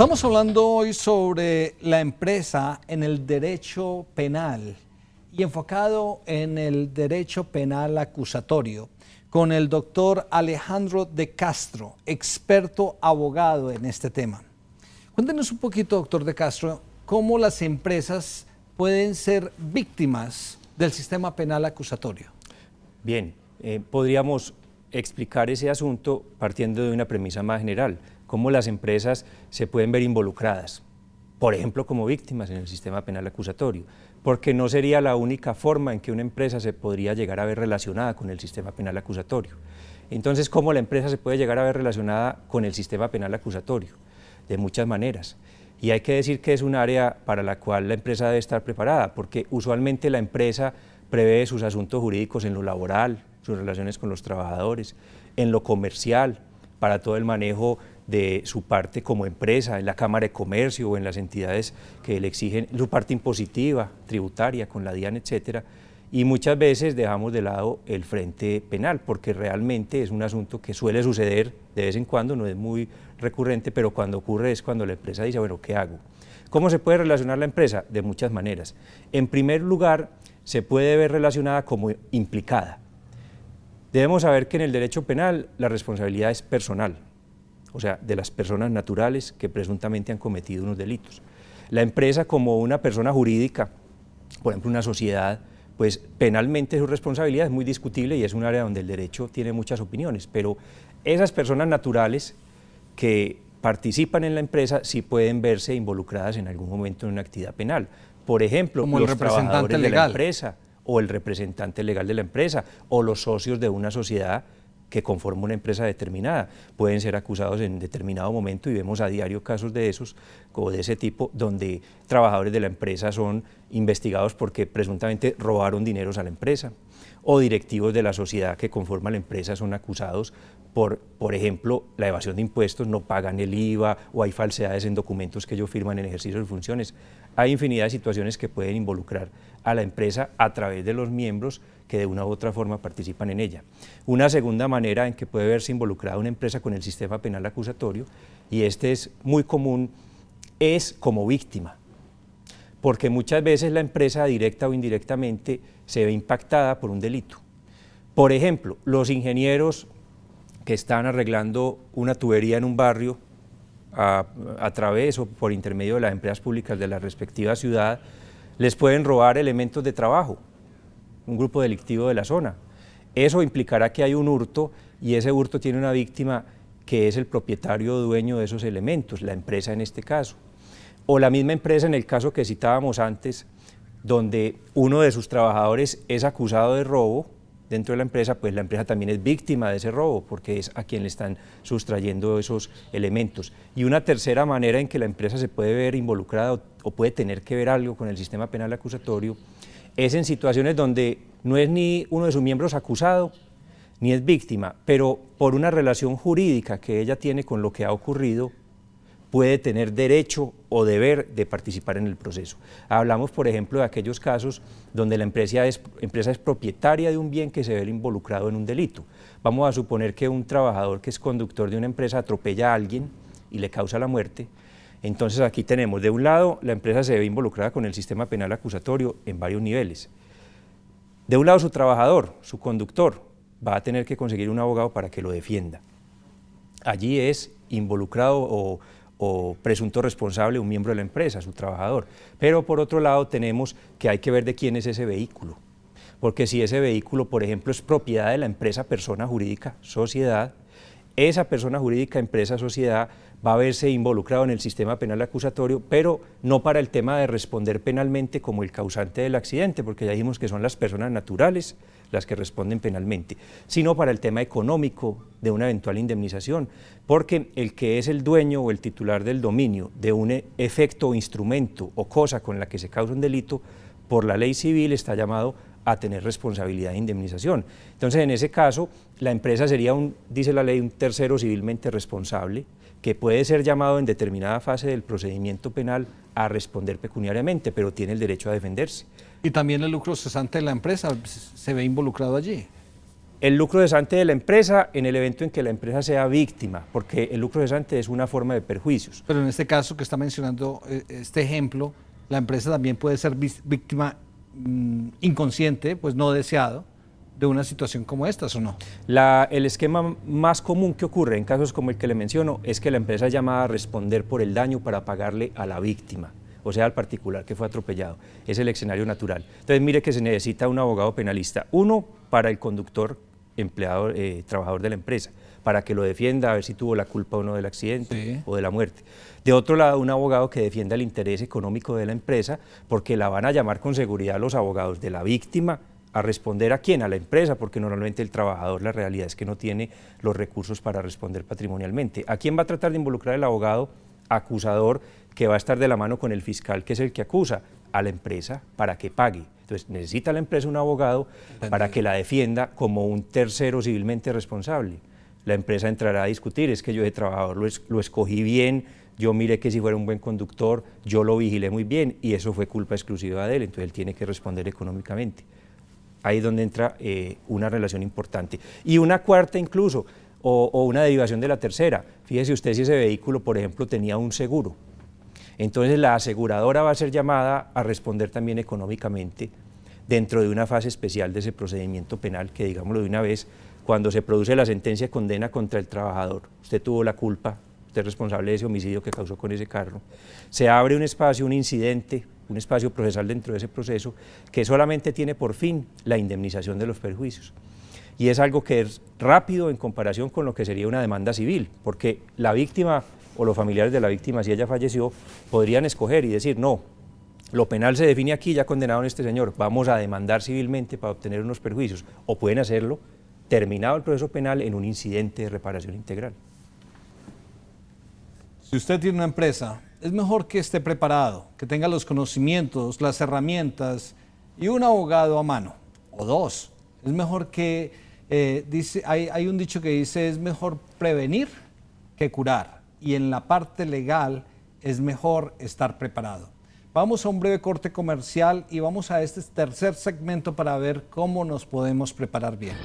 Estamos hablando hoy sobre la empresa en el derecho penal y enfocado en el derecho penal acusatorio con el doctor Alejandro de Castro, experto abogado en este tema. Cuéntenos un poquito, doctor de Castro, cómo las empresas pueden ser víctimas del sistema penal acusatorio. Bien, podríamos explicar ese asunto partiendo de una premisa más general, cómo las empresas se pueden ver involucradas, por ejemplo, como víctimas en el sistema penal acusatorio, porque no sería la única forma en que una empresa se podría llegar a ver relacionada con el sistema penal acusatorio. Entonces, ¿cómo la empresa se puede llegar a ver relacionada con el sistema penal acusatorio? De muchas maneras. Y hay que decir que es un área para la cual la empresa debe estar preparada, porque usualmente la empresa prevé sus asuntos jurídicos en lo laboral, sus relaciones con los trabajadores, en lo comercial, para todo el manejo de su parte como empresa, en la Cámara de Comercio o en las entidades que le exigen, su parte impositiva, tributaria, con la DIAN, etcétera, y muchas veces dejamos de lado el frente penal, porque realmente es un asunto que suele suceder de vez en cuando, no es muy recurrente, pero cuando ocurre es cuando la empresa dice, bueno, ¿qué hago? ¿Cómo se puede relacionar la empresa? De muchas maneras. En primer lugar, se puede ver relacionada como implicada. Debemos saber que en el derecho penal la responsabilidad es personal, o sea, de las personas naturales que presuntamente han cometido unos delitos. La empresa como una persona jurídica, por ejemplo una sociedad, pues penalmente su responsabilidad es muy discutible y es un área donde el derecho tiene muchas opiniones, pero esas personas naturales que participan en la empresa sí pueden verse involucradas en algún momento en una actividad penal. Por ejemplo, como los trabajadores de la empresa, o el representante legal de la empresa, o los socios de una sociedad que conforma una empresa determinada, pueden ser acusados en determinado momento y vemos a diario casos de esos o de ese tipo donde trabajadores de la empresa son investigados porque presuntamente robaron dineros a la empresa o directivos de la sociedad que conforma la empresa son acusados por ejemplo, la evasión de impuestos, no pagan el IVA o hay falsedades en documentos que ellos firman en ejercicio de funciones. Hay infinidad de situaciones que pueden involucrar a la empresa a través de los miembros que de una u otra forma participan en ella. Una segunda manera en que puede verse involucrada una empresa con el sistema penal acusatorio, y este es muy común, es como víctima, porque muchas veces la empresa directa o indirectamente se ve impactada por un delito. Por ejemplo, los ingenieros que están arreglando una tubería en un barrio a través o por intermedio de las empresas públicas de la respectiva ciudad, les pueden robar elementos de trabajo, un grupo delictivo de la zona. Eso implicará que hay un hurto y ese hurto tiene una víctima que es el propietario o dueño de esos elementos, la empresa en este caso. O la misma empresa en el caso que citábamos antes, donde uno de sus trabajadores es acusado de robo dentro de la empresa, pues la empresa también es víctima de ese robo porque es a quien le están sustrayendo esos elementos. Y una tercera manera en que la empresa se puede ver involucrada o puede tener que ver algo con el sistema penal acusatorio es en situaciones donde no es ni uno de sus miembros acusado ni es víctima, pero por una relación jurídica que ella tiene con lo que ha ocurrido, puede tener derecho o deber de participar en el proceso. Hablamos, por ejemplo, de aquellos casos donde la empresa es propietaria de un bien que se ve involucrado en un delito. Vamos a suponer que un trabajador que es conductor de una empresa atropella a alguien y le causa la muerte. Entonces aquí tenemos, de un lado, la empresa se ve involucrada con el sistema penal acusatorio en varios niveles. De un lado, su trabajador, su conductor, va a tener que conseguir un abogado para que lo defienda. Allí es involucrado o presunto responsable un miembro de la empresa, su trabajador. Pero por otro lado tenemos que hay que ver de quién es ese vehículo, porque si ese vehículo, por ejemplo, es propiedad de la empresa, persona jurídica, sociedad, esa persona jurídica, empresa, sociedad, va a verse involucrado en el sistema penal acusatorio, pero no para el tema de responder penalmente como el causante del accidente, porque ya dijimos que son las personas naturales las que responden penalmente, sino para el tema económico de una eventual indemnización, porque el que es el dueño o el titular del dominio de un efecto o instrumento o cosa con la que se causa un delito, por la ley civil está llamado a tener responsabilidad de indemnización. Entonces, en ese caso, la empresa sería, dice la ley, un tercero civilmente responsable, que puede ser llamado en determinada fase del procedimiento penal a responder pecuniariamente, pero tiene el derecho a defenderse. Y también el lucro cesante de la empresa se ve involucrado allí. El lucro cesante de la empresa en el evento en que la empresa sea víctima, porque el lucro cesante es una forma de perjuicios. Pero en este caso que está mencionando este ejemplo, la empresa también puede ser víctima inconsciente, pues no deseado, de una situación como esta, ¿o no? El esquema más común que ocurre en casos como el que le menciono es que la empresa es llamada a responder por el daño para pagarle a la víctima, o sea, al particular que fue atropellado. Es el escenario natural. Entonces, mire que se necesita un abogado penalista. Uno, para el conductor, empleado, trabajador de la empresa, para que lo defienda, a ver si tuvo la culpa o no del accidente o de la muerte. De otro lado, un abogado que defienda el interés económico de la empresa, porque la van a llamar con seguridad los abogados de la víctima a responder. ¿A quién? A la empresa, porque normalmente el trabajador, la realidad es que no tiene los recursos para responder patrimonialmente. ¿A quién va a tratar de involucrar el abogado acusador, que va a estar de la mano con el fiscal, que es el que acusa? A la empresa, para que pague. Entonces necesita la empresa un abogado para que la defienda como un tercero civilmente responsable. La empresa entrará a discutir, es que yo de trabajador lo escogí bien, yo miré que si fuera un buen conductor, yo lo vigilé muy bien y eso fue culpa exclusiva de él, entonces él tiene que responder económicamente. Ahí es donde entra una relación importante. Y una cuarta incluso, o una derivación de la tercera. Fíjese usted si ese vehículo, por ejemplo, tenía un seguro. Entonces la aseguradora va a ser llamada a responder también económicamente dentro de una fase especial de ese procedimiento penal, que digámoslo de una vez, cuando se produce la sentencia de condena contra el trabajador, usted tuvo la culpa, usted es responsable de ese homicidio que causó con ese carro, se abre un espacio, un incidente, un espacio procesal dentro de ese proceso que solamente tiene por fin la indemnización de los perjuicios. Y es algo que es rápido en comparación con lo que sería una demanda civil, porque la víctima o los familiares de la víctima, si ella falleció, podrían escoger y decir, no, lo penal se define aquí, ya condenaron a este señor, vamos a demandar civilmente para obtener unos perjuicios, o pueden hacerlo terminado el proceso penal en un incidente de reparación integral. Si usted tiene una empresa, es mejor que esté preparado, que tenga los conocimientos, las herramientas y un abogado a mano, o dos. Es mejor que, hay un dicho que dice, es mejor prevenir que curar. Y en la parte legal es mejor estar preparado. Vamos a un breve corte comercial y vamos a este tercer segmento para ver cómo nos podemos preparar bien.